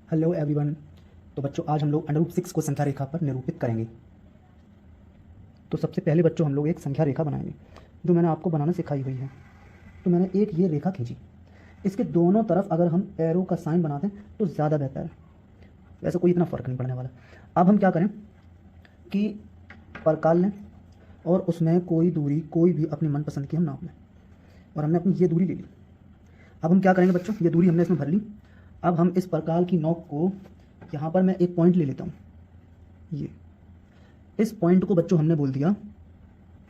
Hello everyone. तो बच्चों आज हम लोग √6 को संख्या रेखा पर निरूपित करेंगे। तो सबसे पहले बच्चों हम लोग एक संख्या रेखा बनाएंगे जो मैंने आपको बनाना सिखाई हुई है। तो मैंने एक ये रेखा खींची, इसके दोनों तरफ अगर हम एरो का साइन बना दें तो ज़्यादा बेहतर है, वैसे कोई इतना फ़र्क नहीं पड़ने वाला। अब हम क्या करें कि परकाल लें और उसमें कोई दूरी कोई भी अपनी मनपसंद की हम नाप लें, और हमने अपनी ये दूरी ले ली। अब हम क्या करेंगे बच्चों, ये दूरी हमने इसमें भर ली। अब हम इस परकाल की नोक को यहाँ पर मैं एक पॉइंट ले लेता हूँ, ये इस पॉइंट को बच्चों हमने बोल दिया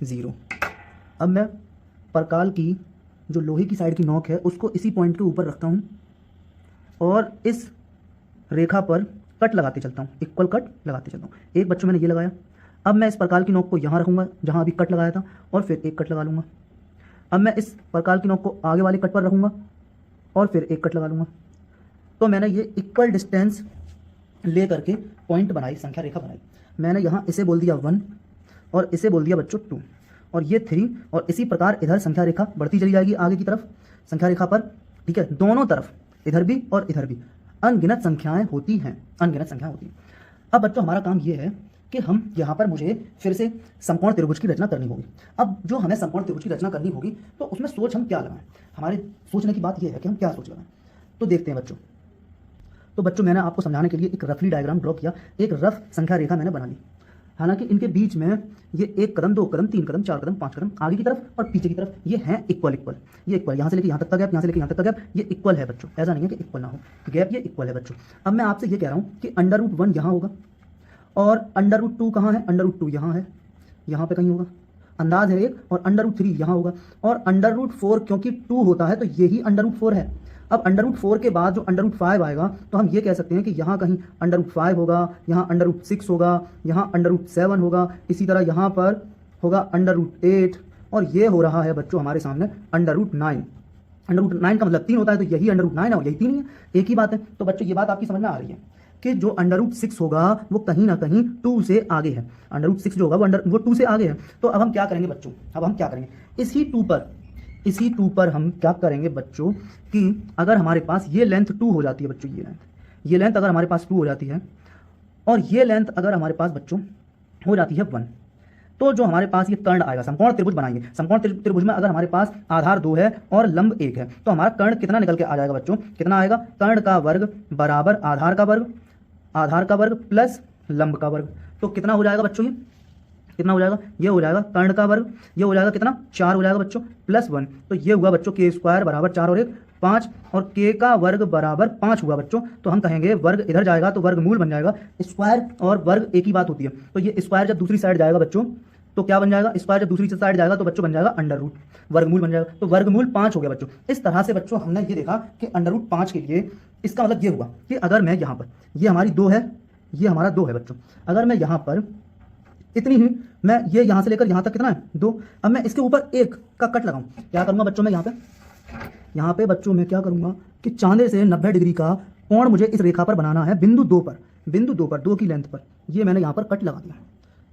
0। अब मैं परकाल की जो लोहे की साइड की नोक है उसको इसी पॉइंट के ऊपर रखता हूँ और इस रेखा पर कट लगाते चलता हूँ, इक्वल कट लगाते चलता हूँ। एक बच्चों मैंने ये लगाया। अब मैं इस परकाल की नोक को यहाँ रखूँगा जहाँ अभी कट लगाया था और फिर एक कट लगा लूँगा। अब मैं इस परकाल की नोक को आगे वाले कट पर रखूँगा और फिर एक कट लगा लूँगा। तो मैंने ये इक्वल डिस्टेंस ले करके पॉइंट बनाई, संख्या रेखा बनाई। मैंने यहाँ इसे बोल दिया 1 और इसे बोल दिया बच्चों 2 और ये 3, और इसी प्रकार इधर संख्या रेखा बढ़ती चली जाएगी आगे की तरफ संख्या रेखा पर। ठीक है, दोनों तरफ इधर भी और इधर भी अनगिनत संख्याएं होती हैं, अनगिनत संख्याएं होती हैं। अब बच्चों हमारा काम ये है कि हम यहाँ पर मुझे फिर से समकोण त्रिभुज की रचना करनी होगी। अब जो हमें समकोण त्रिभुज की रचना करनी होगी तो उसमें सोच हम क्या लगाएं, हमारे सोचने की बात यह है कि हम क्या सोच लगाएं। तो देखते हैं बच्चों। तो बच्चों मैंने आपको समझाने के लिए एक रफली डायग्राम ड्रॉ किया, एक रफ संख्या रेखा मैंने बना ली। हालांकि इनके बीच में ये 1 कदम 2 कदम 3 कदम 4 कदम 5 कदम आगे की तरफ और पीछे की तरफ ये हैं इक्वल इक्वल, ये इक्वल, यहाँ से लेके यहाँ तक का गैप, यहाँ से लेके यहाँ तक का गैप, ये इक्वल है बच्चों। ऐसा नहीं है कि इक्वल ना हो, गैप ये इक्वल है बच्चों। अब मैं आपसे ये कह रहा हूँ कि √1 यहाँ होगा और √2 कहाँ है, √2 यहाँ है, यहाँ पे कहीं होगा, अंदाज है एक, और √3 यहाँ होगा, और √4 क्योंकि 2 होता है तो यही √4 है। अब √4 के बाद जो √5 आएगा तो हम ये कह सकते हैं कि यहाँ कहीं √5 होगा, यहाँ √6 होगा, यहाँ √7 होगा, इसी तरह यहाँ पर होगा √8, और ये हो रहा है बच्चों हमारे सामने √9। √9 का मतलब 3 होता है तो यही √9 है और यही 3 है, एक ही बात है। तो बच्चों ये बात आपकी समझ में आ रही है कि जो √6 होगा वो कहीं ना कहीं 2 से आगे है, √6 जो होगा वो 2 से आगे है। तो अब हम क्या करेंगे बच्चों, अब हम क्या करेंगे, इसी 2 पर हम क्या करेंगे बच्चों कि अगर हमारे पास ये लेंथ 2 हो जाती है बच्चों, ये लेंथ अगर हमारे पास 2 हो जाती है और ये लेंथ अगर हमारे पास बच्चों हो जाती है 1, तो जो हमारे पास ये कर्ण आएगा, समकोण त्रिभुज बनाएंगे। समकोण त्रिभुज में अगर हमारे पास आधार 2 है और लंब 1 है तो हमारा कर्ण कितना निकल के आ जाएगा बच्चों, कितना आएगा, कर्ण का वर्ग बराबर आधार का वर्ग प्लस लंब का वर्ग। तो कितना हो जाएगा बच्चों, ये कितना हो जाएगा, ये हो जाएगा कर्ण का वर्ग, ये हो जाएगा कितना, 4 हो जाएगा बच्चों, +1। तो ये हुआ बच्चों k² बराबर 4 और 1 5, और k का वर्ग बराबर 5 हुआ बच्चों। तो हम कहेंगे वर्ग इधर जाएगा तो वर्गमूल बन जाएगा, स्क्वायर और वर्ग एक ही बात होती है। तो ये स्क्वायर जब दूसरी साइड जाएगा बच्चों तो क्या बन जाएगा, स्क्वायर जब दूसरी साइड जाएगा तो बच्चों बन जाएगा √, वर्गमूल बन जाएगा। तो वर्गमूल 5 हो गया बच्चों। इस तरह से बच्चों हमने ये देखा कि √5 के लिए इसका मतलब ये हुआ कि अगर मैं यहाँ पर, ये हमारी 2 है, ये हमारा 2 है बच्चों, अगर मैं यहाँ पर इतनी ही, मैं ये यहाँ से लेकर यहाँ तक कितना है 2, अब मैं इसके ऊपर 1 का कट लगाऊं, क्या करूँगा बच्चों, मैं यहाँ पे बच्चों मैं क्या करूँगा कि चांदे से 90 डिग्री का कोण मुझे इस रेखा पर बनाना है, बिंदु 2 पर 2 की लेंथ पर, ये मैंने यहाँ पर कट लगा दिया,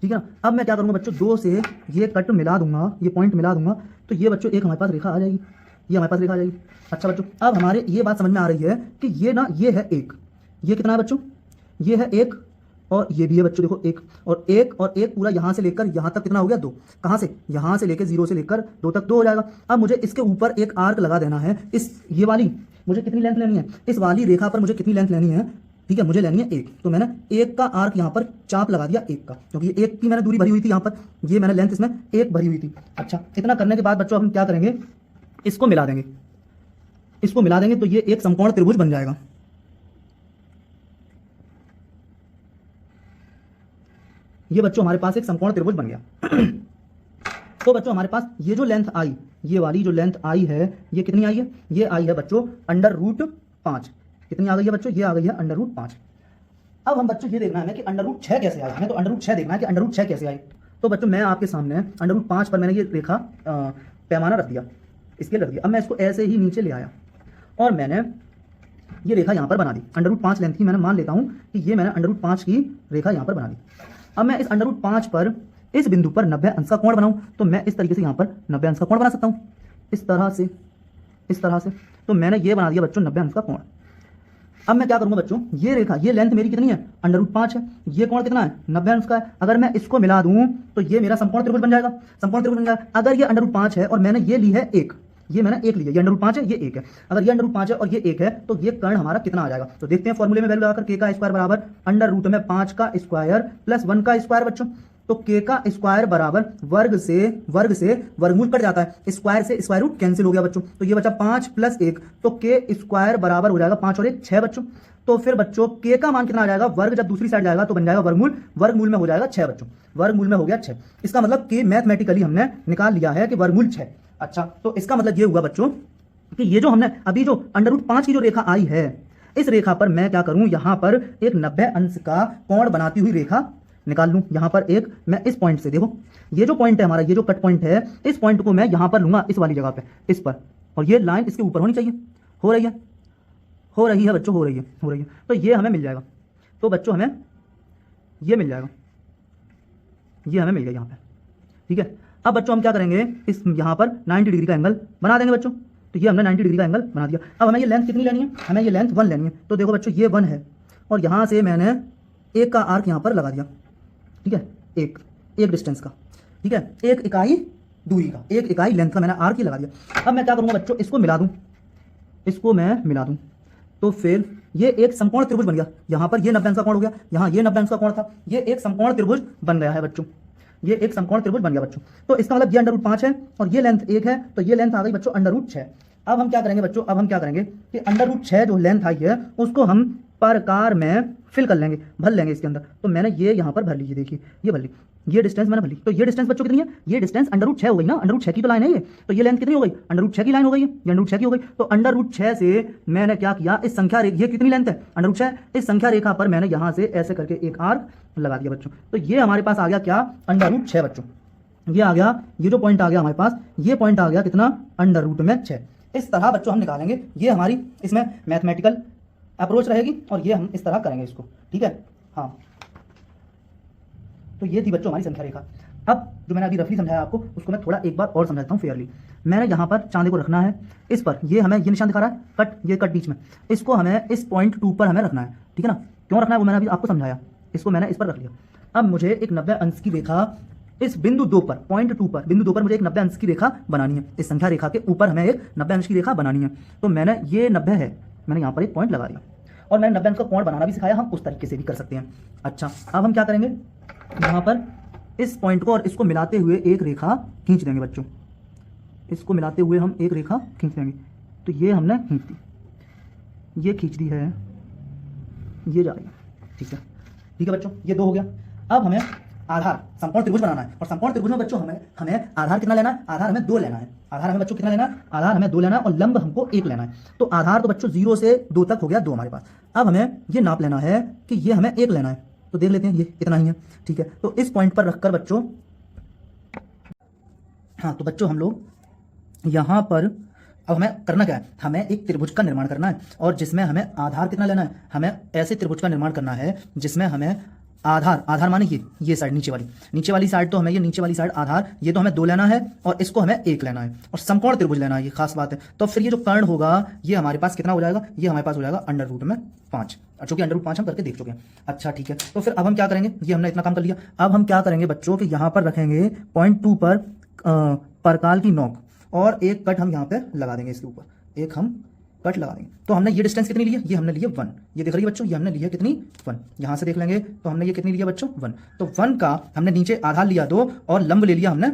ठीक है ना। अब मैं क्या करूँगा बच्चों, 2 से ये कट मिला दूंगा, ये पॉइंट मिला दूंगा, तो ये बच्चों एक हमारे पास रेखा आ जाएगी, ये हमारे पास रेखा आ जाएगी। अच्छा बच्चों अब हमारे ये बात समझ में आ रही है कि ये ना, ये है 1, ये कितना है बच्चों, ये है 1, और ये भी है बच्चों देखो 1 और 1 पूरा यहाँ से लेकर यहाँ तक कितना हो गया 2, कहाँ से, यहाँ से लेकर 0 से लेकर 2 तक 2 हो जाएगा। अब मुझे इसके ऊपर एक आर्क लगा देना है, इस ये वाली मुझे कितनी लेंथ लेनी है, इस वाली रेखा पर मुझे कितनी लेंथ लेनी है, ठीक है, मुझे लेनी है 1। तो मैंने 1 का आर्क यहाँ पर चाप लगा दिया 1 का, क्योंकि ये 1 की मैंने दूरी भरी हुई थी यहाँ पर, ये मैंने लेंथ इसमें 1 भरी हुई थी। अच्छा इतना करने के बाद बच्चों हम क्या करेंगे, इसको मिला देंगे, इसको मिला देंगे तो ये एक समकोण त्रिभुज बन जाएगा। ये बच्चों हमारे पास एक समकोण त्रिभुज बन गया। तो बच्चों हमारे पास ये जो लेंथ आई, ये वाली जो लेंथ आई है, ये कितनी आई है, ये आई है बच्चों √5। कितनी आ गई है बच्चों, ये आ गई है √5। अब हम बच्चों ये देखना है कि √6 कैसे आया, हमें तो √6 देखना है कि √6 कैसे आई। तो बच्चों मैं आपके सामने √5 पर मैंने ये रेखा पैमाना रख दिया, स्केल रख दिया। अब मैं इसको ऐसे ही नीचे ले आया और मैंने ये रेखा यहाँ पर बना दी, √5 लेंथ की मैंने मान लेता हूँ कि ये मैंने √5 की रेखा यहाँ पर बना दी। अब मैं इस √5 पर इस बिंदु पर 90 अंश का कोण बनाऊं तो मैं इस तरीके से यहाँ पर 90 अंश का कोण बना सकता हूँ, इस तरह से। तो मैंने ये बना दिया बच्चों 90 अंश का कोण। अब मैं क्या करूंगा बच्चों, ये रेखा, ये लेंथ मेरी कितनी है, √5 है। ये कोण कितना है, 90 अंश का है। अगर मैं इसको मिला दूं तो ये मेरा समकोण त्रिभुज बन जाएगा, समकोण त्रिभुज बन जाएगा। अगर ये √5 है और मैंने ये ली है 1, ये मैंने 1 लिया, ये √5 है, ये 1 है। अगर ये √5 है और ये 1 है तो ये कर्ण हमारा कितना आ जाएगा, तो देखते हैं फॉर्मूले में वैल्यू लगाकर, k का स्क्वायर बराबर √5 का स्क्वायर प्लस 1 का स्क्वायर बच्चों। तो k का स्क्वायर बराबर वर्ग से वर्गमूल कट जाता है, स्क्वायर से स्क्वायर रूट कैंसिल हो गया बच्चों। तो ये बचा 5 + 1, तो k स्क्वायर बराबर हो जाएगा 5 और 1 6 बच्चों। तो फिर बच्चों k का मान कितना आ जाएगा, वर्ग जब दूसरी साइड जाएगा तो बन जाएगा वर्गमूल, वर्गमूल में हो जाएगा 6 बच्चों, वर्गमूल में हो गया 6। इसका मतलब कि मैथमेटिकली हमने निकाल लिया है कि वर्गमूल 6। अच्छा, तो इसका मतलब ये हुआ बच्चों कि ये जो हमने अभी जो √5 की जो रेखा आई है, इस रेखा पर मैं क्या करूं, यहां पर एक 90 अंश का कोण बनाती हुई रेखा निकाल लूं। यहां पर एक मैं इस पॉइंट से, देखो ये जो पॉइंट है हमारा, ये जो कट पॉइंट है, इस पॉइंट को मैं यहां पर लूंगा, इस वाली जगह पे, इस पर, और ये लाइन इसके ऊपर होनी चाहिए। हो रही है बच्चों, हो रही है। तो ये हमें मिल जाएगा, तो बच्चों हमें ये मिल जाएगा, ये हमें मिल गया यहाँ पे, ठीक है। अब बच्चों हम क्या करेंगे, इस यहाँ पर 90 डिग्री का एंगल बना देंगे बच्चों। तो ये हमने 90 डिग्री का एंगल बना दिया। अब हमें ये लेंथ कितनी लेनी है, हमें ये लेंथ 1 लेनी है। तो देखो बच्चों ये 1 है और यहाँ से मैंने 1 का आर्क यहाँ पर लगा दिया, ठीक है, एक डिस्टेंस का, ठीक है, 1 इकाई दूरी का, 1 इकाई लेंथ का मैंने आर्क ही लगा दिया। अब मैं क्या करूँगा बच्चों, इसको मिला दूँ, इसको मैं मिला दूँ, तो फिर ये एक समकोण त्रिभुज बन गया। यहाँ पर ये 90 अंश का कोण हो गया, यहाँ ये 90 अंश का कोण था, ये एक समकोण त्रिभुज बन गया है बच्चों, ये एक समकोण त्रिभुज बन गया बच्चों। तो इसका मतलब ये √5 है और ये लेंथ 1 है, तो ये लेंथ आ गई बच्चों √6। अब हम क्या करेंगे बच्चों, अब हम क्या करेंगे कि √6 जो लेंथ आई है उसको हम प्रकार में फिल कर लेंगे, भर लेंगे इसके अंदर। तो मैंने ये यहाँ पर भर ली, देखिए ये भर ली, ये डिस्टेंस मैंने भर ली। तो ये डिस्टेंस बच्चों कितनी है, ये डिस्टेंस √6 हो गई ना, √6 की तो लाइन है ये। तो ये लेंथ कितनी हो गई, √6 की लाइन हो गई है, ये √6 की हो गई। तो √6 से मैंने क्या किया, इस संख्या रेखा, ये कितनी लेंथ है √6, इस संख्या रेखा पर मैंने यहाँ से ऐसे करके एक आर्क लगा दिया बच्चों। तो ये हमारे पास आ गया क्या, √6 बच्चों। ये आ गया, ये जो पॉइंट आ गया हमारे पास, ये पॉइंट आ गया कितना, √6। इस तरह बच्चों हम निकालेंगे, ये हमारी इसमें मैथमेटिकल अप्रोच रहेगी और ये हम इस तरह करेंगे इसको, ठीक है। हाँ, तो ये थी बच्चों हमारी संख्या रेखा। अब जो मैंने अभी रफली समझाया आपको, उसको मैं थोड़ा एक बार और समझाता हूँ फेयरली। मैंने यहाँ पर चांदे को रखना है, इस पर ये हमें ये निशान दिखा रहा है कट, ये कट बीच में, इसको हमें इस पॉइंट 2 पर हमें रखना है, ठीक है ना। क्यों रखना है वो मैंने अभी आपको समझाया, इसको मैंने इस पर रख लिया। अब मुझे एक 90 अंश की रेखा इस बिंदु 2 पर, पॉइंट 2 पर, बिंदु 2 पर मुझे एक 90 अंश की रेखा बनानी है। इस संख्या रेखा के ऊपर हमें एक 90 अंश की रेखा बनानी है। तो मैंने ये 90 है, मैंने यहाँ पर एक पॉइंट लगा दिया और मैंने 90 अंश का कोण बनाना भी सिखाया, हम उस तरीके से भी कर सकते हैं। अच्छा, अब हम क्या करेंगे, यहाँ पर इस पॉइंट को और इसको मिलाते हुए एक रेखा खींच देंगे बच्चों, इसको मिलाते हुए हम एक रेखा खींच देंगे। तो ये हमने खींच दी, ये खींच दी है, ये जा रही है, ठीक है बच्चों, ये 2 हो गया। अब हमें आधार समकोण त्रिभुज बनाना है और समकोण त्रिभुज में बच्चों हमें आधार कितना लेना है, आधार हमें 2 लेना है। आधार हमें बच्चों कितना लेना है, आधार हमें 2 लेना है और लंब हमको 1 लेना है। तो आधार तो बच्चों 0 से 2 तक हो गया 2 हमारे पास। अब हमें ये नाप लेना है कि ये हमें 1 लेना है, तो देख लेते हैं ये इतना ही है, ठीक है। तो इस पॉइंट पर रखकर बच्चों, हाँ तो बच्चों हम लोग यहाँ पर, अब हमें करना क्या है, हमें एक त्रिभुज का निर्माण करना है और जिसमें हमें आधार कितना लेना है, हमें ऐसे त्रिभुज का निर्माण करना है जिसमें हमें आधार माने ये साइड, नीचे वाली साइड, तो हमें ये नीचे वाली साइड आधार, ये तो हमें 2 लेना है और इसको हमें 1 लेना है और समकोण त्रिभुज लेना है, ये खास बात है। तो फिर ये जो कर्ण होगा ये हमारे पास कितना हो जाएगा, ये हमारे पास हो जाएगा √5, चूंकि √5 हम करके देख चुके हैं। अच्छा ठीक है, तो फिर अब हम क्या करेंगे, ये हमने इतना काम कर लिया। अब हम क्या करेंगे बच्चों कि यहाँ पर रखेंगे पॉइंट 2 पर परकाल की नोक और एक कट हम यहाँ पे लगा देंगे, इसके ऊपर एक हम कट लगा देंगे। तो हमने ये डिस्टेंस कितनी ली है, ये हमने ली है 1, ये देख रही है बच्चों, ये हमने ली है कितनी 1, यहाँ से देख लेंगे तो हमने ये कितनी लिया बच्चों 1। तो 1 का हमने नीचे आधार लिया 2 और लंब ले लिया हमने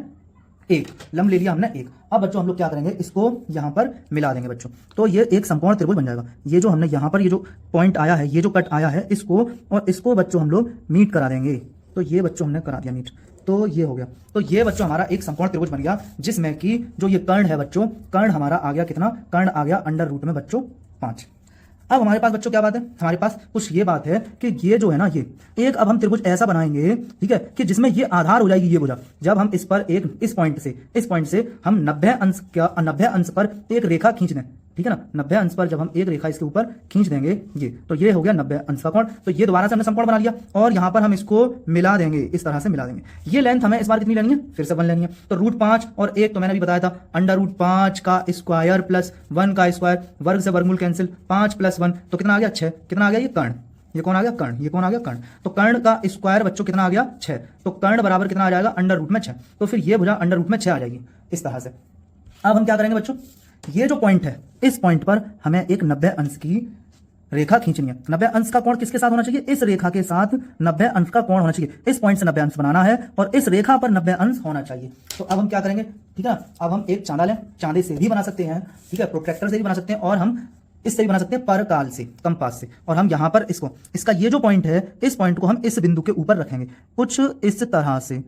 1, लंब ले लिया हमने 1। अब बच्चों हम लोग क्या करेंगे, इसको यहाँ पर मिला देंगे बच्चों, तो ये एक समकोण त्रिभुज बन जाएगा। ये जो हमने यहाँ पर ये जो पॉइंट आया है, ये जो कट आया है, इसको और इसको बच्चों हम लोग मीट करा देंगे। तो ये बच्चों हमने करा दिया मीट, तो ये हो गया। तो ये बच्चों हमारा एक समकोण त्रिभुज बन गया जिसमें कि जो ये कर्ण है बच्चों, कर्ण हमारा आ गया कितना, कर्ण आ गया √ में बच्चों 5। अब हमारे पास बच्चों क्या बात है, हमारे पास कुछ ये बात है कि ये जो है ना, ये एक अब हम त्रिभुज ऐसा बनाएंगे, ठीक है, कि जिसमें ये आधार हो जाएगी ये भुजा। जब हम इस पर एक इस पॉइंट से हम 90 अंश पर एक रेखा खींच दें, ठीक है ना। 90 अंश पर जब हम एक रेखा इसके ऊपर खींच देंगे ये, तो ये हो गया 90 अंश का कोण। तो ये दोबारा से हमने समकोण बना लिया और यहाँ पर हम इसको मिला देंगे, इस तरह से मिला देंगे। ये लेंथ हमें इस बार कितनी लेनी है, फिर से 1 लेनी है। तो √5 और 1 तो मैंने अभी बताया था √5 का स्क्वायर प्लस 1 का स्क्वायर, वर्ग से वर्गमूल कैंसिल, 5 + 1 तो कितना आ गया 6। कितना आ गया, ये कर्ण, ये कौन आ गया कर्ण, ये कौन आ गया कर्ण। तो कर्ण का स्क्वायर बच्चों कितना आ गया 6। तो कर्ण बराबर कितना आ जाएगा √6। तो फिर ये भुजा √6 आ जाएगी इस तरह से। अब हम क्या करेंगे बच्चों, ये जो पॉइंट है इस पॉइंट पर हमें एक 90 अंश की रेखा खींचनी है। 90 अंश का कोण किसके साथ होना चाहिए, इस रेखा के साथ 90 अंश का कोण होना चाहिए। इस पॉइंट से 90 अंश बनाना है और इस रेखा पर 90 अंश होना चाहिए। तो अब हम क्या करेंगे, ठीक है, अब हम एक चांदा लें, चांदे से भी बना सकते हैं, ठीक है, प्रोट्रैक्टर से भी बना सकते हैं और हम इससे भी बना सकते हैं परकाल से, कंपास से। और हम यहां पर इसका ये जो पॉइंट है, इस पॉइंट को हम इस बिंदु के ऊपर रखेंगे कुछ इस तरह से,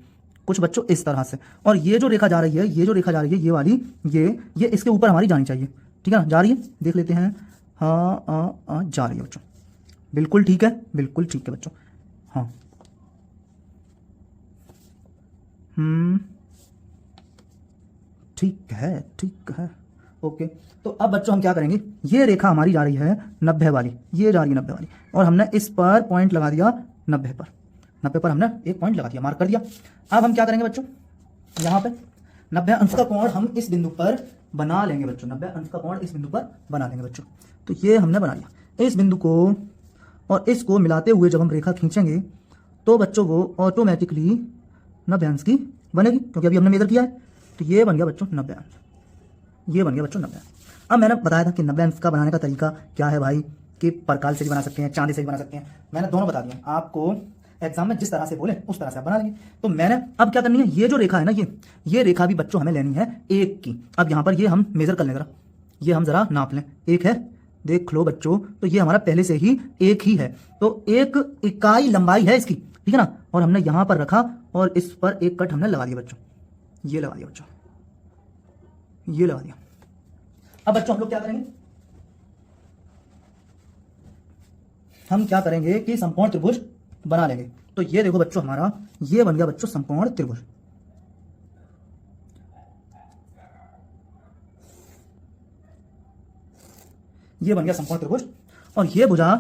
कुछ बच्चों इस तरह से। और ये जो रेखा जा रही है, ये जो रेखा जा रही है, ये वाली, ये इसके ऊपर हमारी जानी चाहिए, ठीक है ना। जा रही है, देख लेते हैं, हाँ जा रही है बच्चों, बिल्कुल ठीक है, बिल्कुल ठीक है बच्चों, हाँ ठीक है, ठीक है, ओके। तो अब बच्चों हम क्या करेंगे, ये रेखा हमारी जा रही है 90 वाली, ये जा रही है 90 वाली, और हमने इस पर पॉइंट लगा दिया 90 पर, 90 पर हमने एक पॉइंट लगा दिया, मार्क कर दिया। अब हम क्या करेंगे बच्चों, यहाँ पे 90 अंश का कोण हम इस बिंदु पर बना लेंगे बच्चों, 90 अंश का कोण इस बिंदु पर बना लेंगे बच्चों। तो ये हमने बना लिया। इस बिंदु को और इसको मिलाते हुए जब हम रेखा खींचेंगे तो बच्चों वो ऑटोमेटिकली 90 अंश की बनेगी, क्योंकि अभी हमने मेजर किया है। तो ये बन गया बच्चों 90 अंश, ये बन गया बच्चों 90 अंश। अब मैंने बताया था कि 90 अंश का बनाने का तरीका क्या है भाई, कि परकाल से भी बना सकते हैं, चांदी से भी बना सकते हैं। मैंने दोनों बता दिया आपको, एग्जाम में जिस तरह से बोले उस तरह से आप बना लेंगे। तो मैंने अब क्या करनी है, ये जो रेखा है ना, ये रेखा भी बच्चों हमें लेनी है 1 की। अब यहाँ पर ये हम मेजर कर लें जरा, ये हम जरा नाप लें, 1 है, देख लो बच्चों। तो ये हमारा पहले से ही 1 ही है, तो 1 इकाई लंबाई है इसकी, ठीक है ना। और हमने यहाँ पर रखा और इस पर एक कट हमने लगा दिया बच्चों, ये लगा दिया बच्चों, ये लगा दिया। अब बच्चों हम लोग क्या करेंगे, हम क्या करेंगे कि समकोण त्रिभुज बना लेंगे। तो ये देखो बच्चों, हमारा ये बन गया बच्चों समकोण त्रिभुज। ये बन गया समकोण त्रिभुज। और ये भुजा,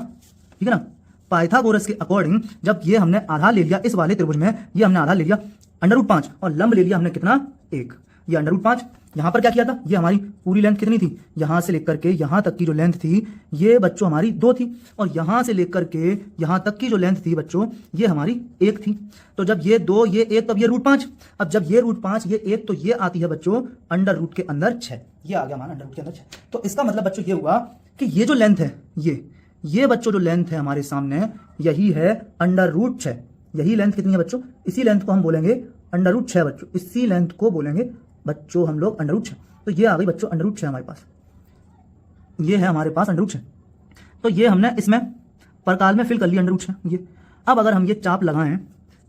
ठीक है ना, पाइथागोरस के अकॉर्डिंग जब ये हमने आधार ले लिया इस वाले त्रिभुज में, ये हमने आधार ले लिया √5 और लंब ले लिया हमने कितना 1। ये √5, यहां पर क्या किया था, ये हमारी पूरी लेंथ कितनी थी, यहां से लेकर के यहां तक की जो लेंथ थी ये बच्चों हमारी 2 थी, और यहां से लेकर के यहां तक की जो लेंथ थी बच्चों ये हमारी 1 थी। तो जब ये 2 ये 1 तब ये √5, अब जब ये √5 ये 1 तो ये आती है बच्चों √ के अंदर 6, ये आ गया हमारा √ के अंदर 6। तो इसका मतलब बच्चों ये हुआ कि ये जो लेंथ है, ये बच्चों जो लेंथ है हमारे सामने, यही है √ यही लेंथ कितनी है बच्चों, इसी लेंथ को हम बोलेंगे √ बच्चों, इसी लेंथ को बोलेंगे बच्चों हम लोग √ तो ये आ गई बच्चों √ हमारे पास, ये है हमारे पास √ तो ये हमने इसमें परकाल में फिल कर लिया √ ये। अब अगर हम ये चाप लगाएं,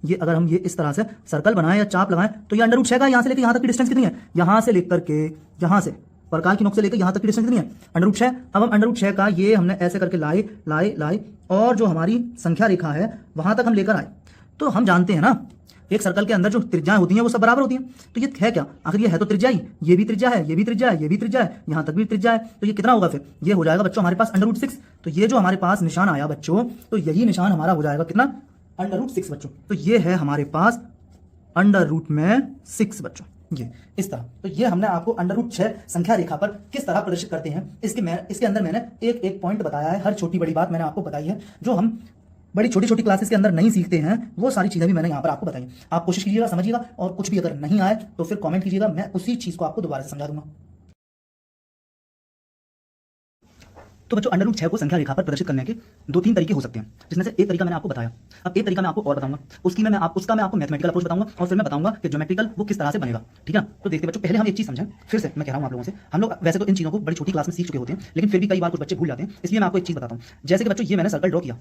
ये अगर हम ये इस तरह से सर्कल बनाएं या चाप लगाएं, तो ये √ का यहाँ से लेकर यहाँ तक की डिस्टेंस कितनी है, यहाँ से लेकर के यहाँ से परकाल की नोक से लेकर यहाँ तक की डिस्टेंस कितनी है √ अब हम √ का ये हमने ऐसे करके लाए और जो हमारी संख्या रेखा है वहां तक हम लेकर आए। तो हम जानते हैं ना, एक सर्कल के अंदर जो त्रिज्याएं होती हैं वो सब बराबर होती हैं। तो ये है क्या, आखिर ये है तो त्रिज्या ही, ये भी त्रिज्या है, ये भी त्रिज्या है, ये भी त्रिज्या है, यहाँ तक भी त्रिज्या है। तो ये कितना होगा, फिर ये हो जाएगा बच्चों हमारे पास √6। तो ये जो हमारे पास निशान आया बच्चों, तो यही निशान हमारा हो जाएगा कितना √6 बच्चों। तो ये है हमारे पास √6 बच्चों, ये इस तरह। तो ये हमने आपको √6 संख्या रेखा पर किस तरह प्रदर्शित करते हैं इसके अंदर मैंने एक पॉइंट बताया है, हर छोटी बड़ी बात मैंने आपको बताई है, जो हम बड़ी छोटी छोटी क्लासेस के अंदर नहीं सीखते हैं, वो सारी चीजें भी मैंने यहाँ पर आपको बताई। आप कोशिश कीजिएगा, समझिएगा, और कुछ भी अगर नहीं आए तो फिर कमेंट कीजिएगा, मैं उसी चीज को आपको दोबारा से समझा दूंगा। तो बच्चों √6 को संख्या रेखा पर प्रदर्शित करने के 2-3 तरीके हो सकते हैं, जिसमें से एक तरीका मैंने आपको बताया। अब एक तरीका मैं आपको और बताऊंगा, उसका मैं आपको मैथमेटिकल अप्रोच बताऊंगा, और फिर मैं बताऊंगा कि ज्योमेट्रिकल वो किस तरह से बनेगा, ठीक है। तो देखते बच्चों, पहले हम एक चीज समझें, फिर से मैं कह रहा हूं आप लोगों से, हम लोग वैसे तो इन चीजों को बड़ी छोटी क्लास में सीख चुके होते हैं, लेकिन फिर भी कई बार कुछ बच्चे भूल जाते हैं, इसलिए मैं आपको एक चीज बताता हूं। जैसे कि बच्चों ये मैंने सर्कल ड्रॉ किया,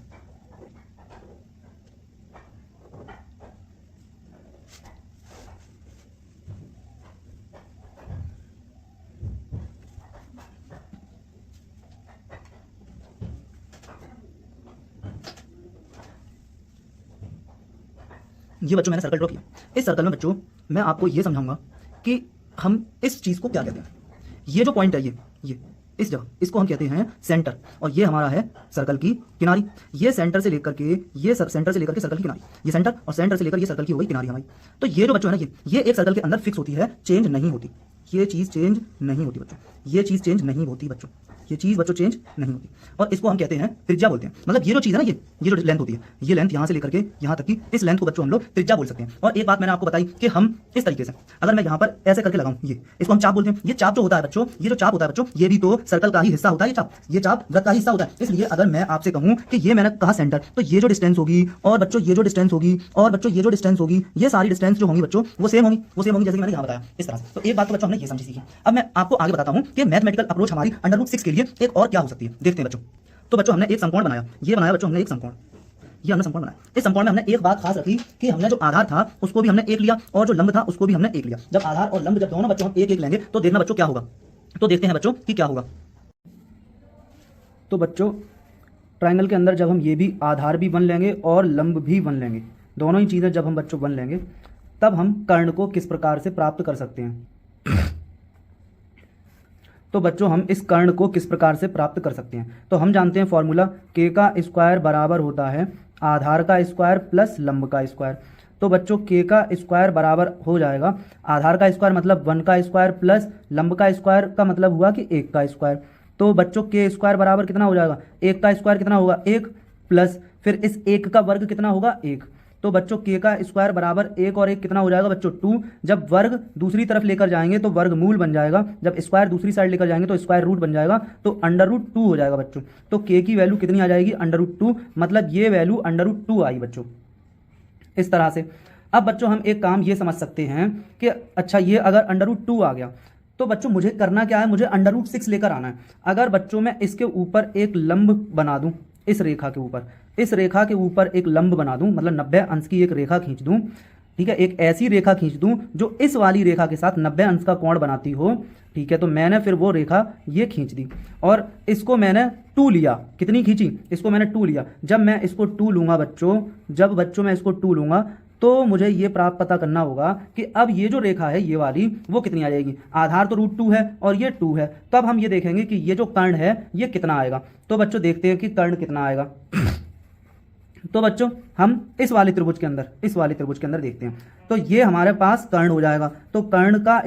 ये बच्चों मैंने सर्कल ड्रॉ किया। इस सर्कल में बच्चों मैं आपको ये समझाऊंगा कि हम इस चीज को क्या कहते हैं। ये जो पॉइंट है, इस जगह, इसको हम कहते हैं सेंटर, और ये हमारा है सर्कल की किनारी। ये सेंटर से लेकर के सेंटर से लेकर के सर्कल की किनारी, ये सेंटर और सेंटर से लेकर ये सर्कल की हो गई किनारी हमारी। तो ये जो बच्चों है ना, ये एक सर्कल के अंदर फिक्स होती है, चेंज नहीं होती। ये चीज़ चेंज नहीं होती बच्चों, ये चीज़ चेंज नहीं होती बच्चों, ये चीज़ बच्चों चेंज नहीं होती। और इसको हम कहते हैं त्रिज्या बोलते हैं। मतलब ये जो चीज़ है ना, ये जो लेंथ होती है, ये लेंथ यहाँ से लेकर के यहाँ तक की, इस लेंथ को बच्चों हम लोग त्रिज्या बोल सकते हैं। और एक बात मैंने आपको बताई कि हम इस तरीके से, अगर मैं यहाँ पर ऐसे करके लगाऊं, ये इसको हम चाप बोलते हैं। ये चाप जो होता है बच्चों, ये जो चाप होता है बच्चों, ये भी तो सर्कल का ही हिस्सा होता है। ये चाप वृत्त का ही हिस्सा होता है। इसलिए अगर मैं आपसे कहूँ कि ये मैंने कहा सेंटर, तो ये जो डिस्टेंस होगी और बच्चों ये जो डिस्टेंस होगी और बच्चों ये जो डिस्टेंस होगी, ये सारी डिस्टेंस जो होंगी बच्चों वो सेम होंगी, जैसे कि मैंने यहाँ बताया इस तरह से। तो एक बात तो बच्चों हमने ये समझी सीखी। अब मैं आपको आगे बताता हूँ कि मैथमेटिकल अप्रोच हमारी √6 के लिए एक और क्या हो सकती है, देखते हैं बच्चों। तो बच्चों हमने एक समकोण बनाया, ये बनाया बच्चों हमने एक समकोण, ये हमने समकोण बनाया। इस समकोण में हमने एक बात खास रखी कि हमने जो आधार था उसको भी हमने एक लिया और जो लंब था उसको भी हमने एक लिया। जब आधार और लंब जब दोनों बच्चों हम एक एक लेंगे तो देखना बच्चों क्या होगा। तो देखते हैं बच्चों कि क्या होगा। तो बच्चों ट्रायंगल के अंदर जब हम ये भी आधार भी 1 लेंगे और लंब भी 1 लेंगे, दोनों ही चीज़ें जब हम बच्चों 1 लेंगे, तब हम कर्ण को किस प्रकार से प्राप्त कर सकते हैं। तो बच्चों हम इस कर्ण को किस प्रकार से प्राप्त कर सकते हैं। तो हम जानते हैं फॉर्मूला, k का स्क्वायर बराबर होता है आधार का स्क्वायर प्लस लंब का स्क्वायर। तो बच्चों k का स्क्वायर बराबर हो जाएगा आधार का स्क्वायर मतलब 1 का स्क्वायर प्लस लंब का स्क्वायर का मतलब हुआ कि 1 का स्क्वायर। तो बच्चों k स्क्वायर बराबर कितना हो जाएगा, 1 का स्क्वायर कितना होगा 1, प्लस फिर इस 1 का वर्ग कितना होगा 1। तो बच्चों k का स्क्वायर बराबर 1 और 1 कितना हो जाएगा बच्चों 2। जब वर्ग दूसरी तरफ लेकर जाएंगे तो वर्गमूल बन जाएगा, जब स्क्वायर दूसरी साइड लेकर जाएंगे तो स्क्वायर रूट बन जाएगा, तो √2 हो जाएगा बच्चों। तो k की वैल्यू कितनी आ जाएगी √2, मतलब ये वैल्यू √2 आई बच्चों इस तरह से। अब बच्चों हम एक काम ये समझ सकते हैं कि अच्छा ये अगर √2 आ गया तो बच्चों मुझे करना क्या है, मुझे √6 लेकर आना है। अगर बच्चों मैं इसके ऊपर एक लंब बना दूं, इस रेखा के ऊपर, इस रेखा के ऊपर एक लंब बना दूं, मतलब 90 अंश की एक रेखा खींच दूं, ठीक है, एक ऐसी रेखा खींच दूं जो इस वाली रेखा के साथ 90 अंश का कोण बनाती हो, ठीक है। तो मैंने फिर वो रेखा ये खींच दी और इसको मैंने 2 लिया। कितनी खींची, इसको मैंने 2 लिया। जब मैं इसको 2 लूंगा बच्चों, जब बच्चों मैं इसको 2 लूंगा तो मुझे ये प्राप्त पता करना होगा कि अब ये जो रेखा है ये वाली वो कितनी आ जाएगी। आधार तो √2 है और ये 2 है, तब हम ये देखेंगे कि ये जो कर्ण है ये कितना आएगा। तो बच्चों देखते हैं कि कर्ण कितना आएगा। तो बच्चों हम इस वाले त्रिभुज के अंदर देखते हैं। तो ये हमारे पास कर्ण हो जाएगा। तो कर्ण का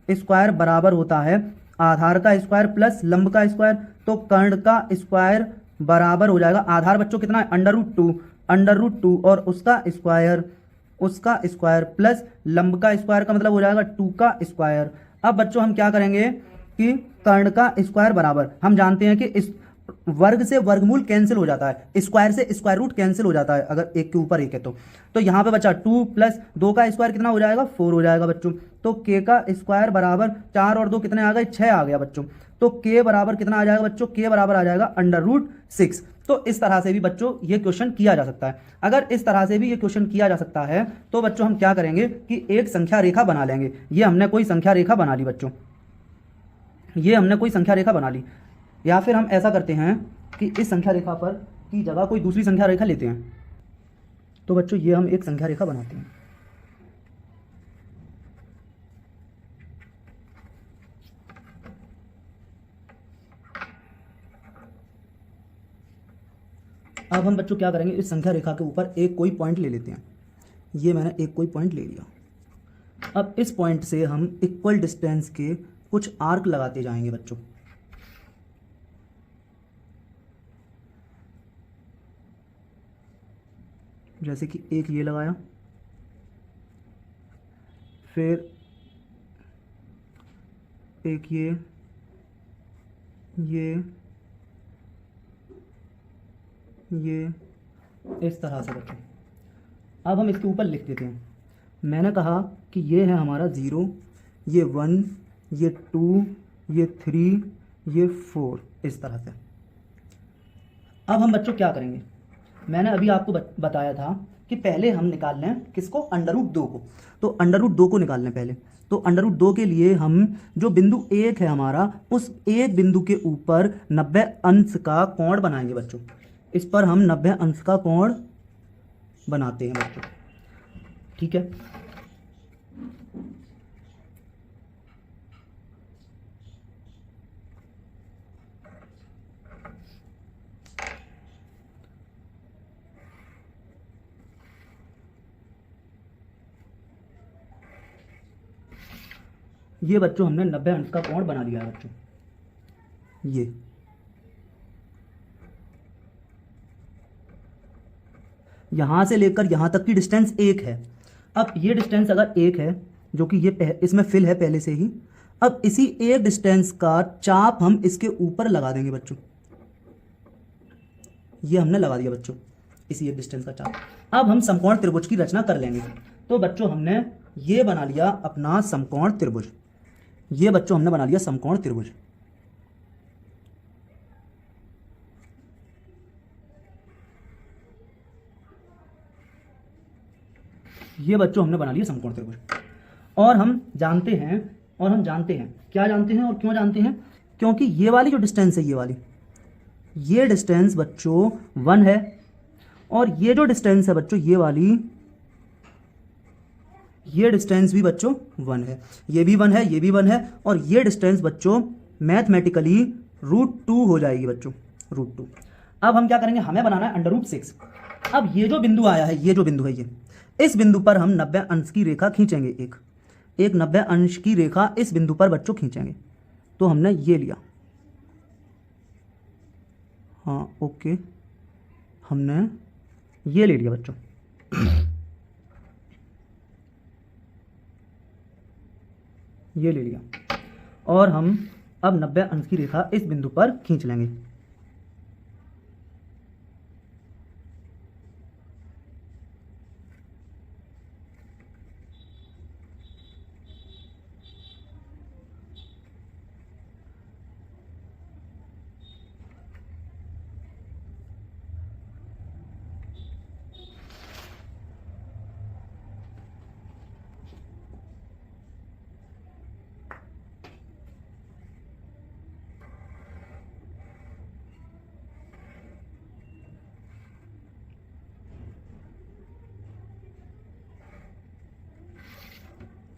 स्क्वायर बराबर होता है आधार का स्क्वायर प्लस लंब का स्क्वायर। तो कर्ण का स्क्वायर बराबर हो जाएगा, आधार बच्चों कितना है √2 और उसका स्क्वायर प्लस लंब का स्क्वायर का मतलब हो जाएगा 2 का स्क्वायर। अब बच्चों हम क्या करेंगे कि कर्ण का स्क्वायर बराबर, हम जानते हैं कि इस वर्ग से वर्गमूल कैंसिल हो जाता है, स्क्वायर से स्क्वायर रूट कैंसिल हो जाता है अगर एक के ऊपर एक है तो यहाँ पे बचा 2 प्लस 2 का स्क्वायर कितना हो जाएगा 4 हो जाएगा बच्चों। तो k का स्क्वायर बराबर 4 और 2 कितने आ गए 6 आ गया बच्चों। तो k बराबर कितना आ जाएगा बच्चों, k बराबर आ जाएगा √6। तो इस तरह से भी बच्चों ये क्वेश्चन किया जा सकता है। अगर इस तरह से भी ये क्वेश्चन किया जा सकता है तो बच्चों हम क्या करेंगे कि एक संख्या रेखा बना लेंगे। ये हमने कोई संख्या रेखा बना ली बच्चों, ये हमने कोई संख्या रेखा बना ली, या फिर हम ऐसा करते हैं कि इस संख्या रेखा पर की जगह कोई दूसरी संख्या रेखा लेते हैं। तो बच्चों ये हम एक संख्या रेखा बनाते हैं। अब हम बच्चों क्या करेंगे, इस संख्या रेखा के ऊपर एक कोई पॉइंट ले लेते हैं। ये मैंने एक कोई पॉइंट ले लिया। अब इस पॉइंट से हम इक्वल डिस्टेंस के कुछ आर्क लगाते जाएंगे बच्चों। जैसे कि एक ये लगाया, फिर एक ये इस तरह से बच्चों। अब हम इसके ऊपर लिख देते हैं। मैंने कहा कि ये है हमारा 0, ये 1, ये 2, ये 3, ये 4, इस तरह से। अब हम बच्चों क्या करेंगे, मैंने अभी आपको बताया था कि पहले हम निकाल लें किसको, √2 को। तो √2 को निकाल लें पहले। तो √2 के लिए हम जो बिंदु 1 है हमारा, उस एक बिंदु के ऊपर 90 अंश का कोण बनाएंगे बच्चों। इस पर हम 90 अंश का कोण बनाते हैं बच्चों, ठीक है। ये बच्चों हमने 90 अंश का कोण बना लिया है बच्चों। ये यहां से लेकर यहां तक की डिस्टेंस 1 है। अब ये डिस्टेंस अगर 1 है, जो कि ये इसमें फिल है पहले से ही, अब इसी एक डिस्टेंस का चाप हम इसके ऊपर लगा देंगे बच्चों। ये हमने लगा दिया बच्चों, इसी एक डिस्टेंस का चाप। अब हम समकोण त्रिभुज की रचना कर लेंगे। तो बच्चों हमने ये बना लिया अपना समकोण त्रिभुज। ये बच्चों हमने बना लिया समकोण त्रिभुज। ये बच्चों हमने बना लिया समकोण त्रिभुज। और हम जानते हैं क्या जानते हैं और क्यों जानते हैं? क्योंकि ये वाली जो डिस्टेंस है, ये डिस्टेंस बच्चों 1 है, और ये जो डिस्टेंस है बच्चों ये वाली, ये डिस्टेंस भी बच्चों 1 है, ये भी 1 है, ये भी 1 है, और ये डिस्टेंस बच्चों मैथमेटिकली √2 हो जाएगी बच्चों, √2। अब हम क्या करेंगे? हमें बनाना है √6। अब ये जो बिंदु आया है, ये जो बिंदु है, ये इस बिंदु पर हम 90 अंश की रेखा खींचेंगे। एक 90 अंश की रेखा इस बिंदु पर बच्चों खींचेंगे। तो हमने ये लिया, हाँ ओके, हमने ये ले लिया बच्चों। ये ले लिया, और हम अब 90 अंश की रेखा इस बिंदु पर खींच लेंगे।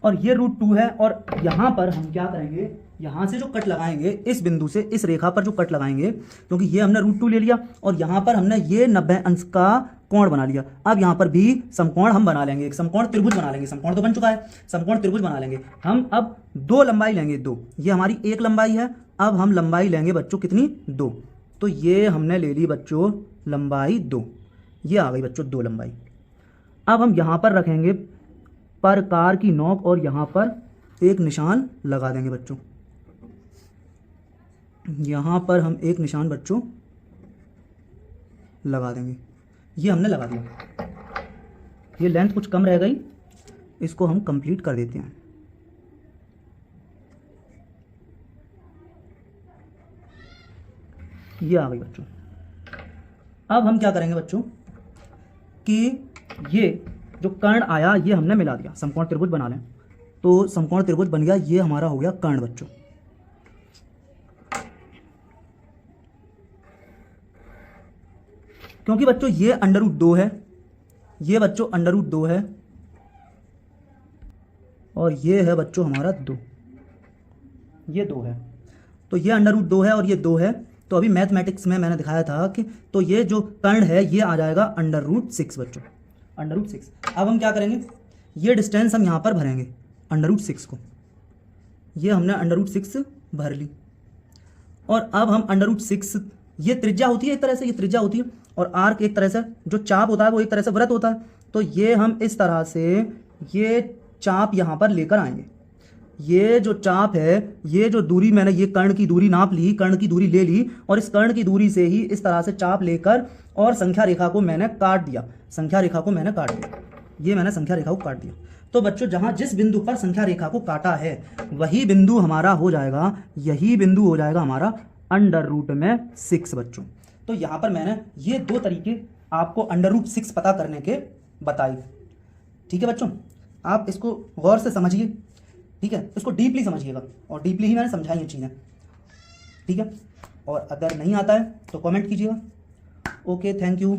और ये √2 है, और यहाँ पर हम क्या करेंगे? यहाँ से जो कट लगाएंगे, इस बिंदु से इस रेखा पर जो कट लगाएंगे, क्योंकि ये हमने √2 ले लिया और यहाँ पर हमने ये 90 अंश का कोण बना लिया। अब यहाँ पर भी समकोण हम बना लेंगे, एक समकोण त्रिभुज बना लेंगे। समकोण तो बन चुका है, समकोण त्रिभुज बना लेंगे हम। अब 2 लंबाई लेंगे, 2, ये हमारी एक लंबाई है। अब हम लंबाई लेंगे बच्चों कितनी? 2। तो ये हमने ले ली बच्चों लंबाई 2, ये आ गई बच्चों 2 लंबाई। अब हम यहाँ पर रखेंगे प्रकार की नोक, और यहाँ पर एक निशान लगा देंगे बच्चों। यहाँ पर हम एक निशान बच्चों लगा देंगे। ये हमने लगा दिया। ये लेंथ कुछ कम रह गई, इसको हम कंप्लीट कर देते हैं। ये आ गई बच्चों। अब हम क्या करेंगे बच्चों कि ये जो कर्ण आया, ये हमने मिला दिया, समकोण त्रिभुज बना लें। तो समकोण त्रिभुज बन गया, ये हमारा हो गया कर्ण बच्चों। क्योंकि बच्चों ये √2 है, ये बच्चों √2 है, और ये है बच्चों हमारा 2, ये 2 है। तो ये √2 है और ये 2 है। तो अभी मैथमेटिक्स में मैंने दिखाया था कि तो ये जो कर्ण है ये आ जाएगा √6 बच्चों, √6। अब हम क्या करेंगे? ये डिस्टेंस हम यहाँ पर भरेंगे √6 को। ये हमने √6 भर ली, और अब हम √6, ये त्रिज्या होती है एक तरह से, ये त्रिज्या होती है, और आर्क एक तरह से, जो चाप होता है वो एक तरह से वृत्त होता है। तो ये हम इस तरह से ये चाप यहाँ पर लेकर आएंगे। ये जो चाप है, ये जो दूरी मैंने ये कर्ण की दूरी नाप ली, कर्ण की दूरी ले ली, और इस कर्ण की दूरी से ही इस तरह से चाप लेकर और संख्या रेखा को मैंने काट दिया। संख्या रेखा को मैंने काट दिया, ये मैंने संख्या रेखा को काट दिया। तो बच्चों जहाँ जिस बिंदु पर संख्या रेखा को काटा है वही बिंदु हमारा हो जाएगा, यही बिंदु हो जाएगा हमारा √6 बच्चों। तो यहाँ पर मैंने ये 2 तरीके आपको √6 पता करने के बताए। ठीक है बच्चों, आप इसको गौर से समझिए, ठीक है, इसको डीपली समझिएगा, और डीपली ही मैंने समझाई ये चीज़ें, ठीक है। और अगर नहीं आता है तो कमेंट कीजिएगा। Okay, thank you.